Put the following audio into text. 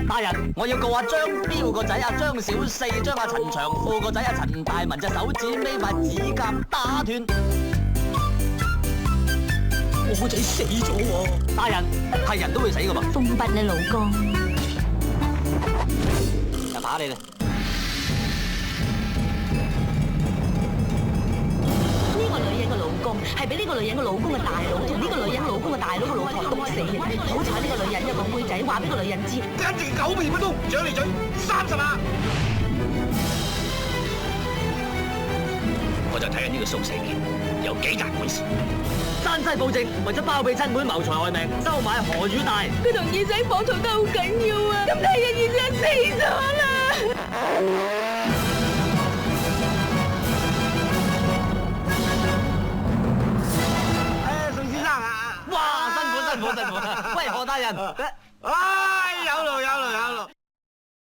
大人，我要告阿張彪個仔阿張小四，將阿陳長富個仔阿陳大文隻手指尾塊指甲打斷。我個仔死咗喎！大人，係人都會死噶噃。封筆啦，老公。就打你啦！呢個女人嘅老公係俾呢個女人嘅老公嘅大佬同呢個女人老公嘅大佬嘅老婆毒死嘅。好彩呢個女人有個妹仔話俾個女人知，簡直狗屁不通，掌你嘴30萬！我就睇緊呢個蘇世傑有幾大本事。山西布政為咗包庇親妹謀財害命，收買何宇大。佢同二仔綁藏得好緊要啊！咁第日二仔死咗啦！宋先生啊！哇，辛苦！喂，何大人。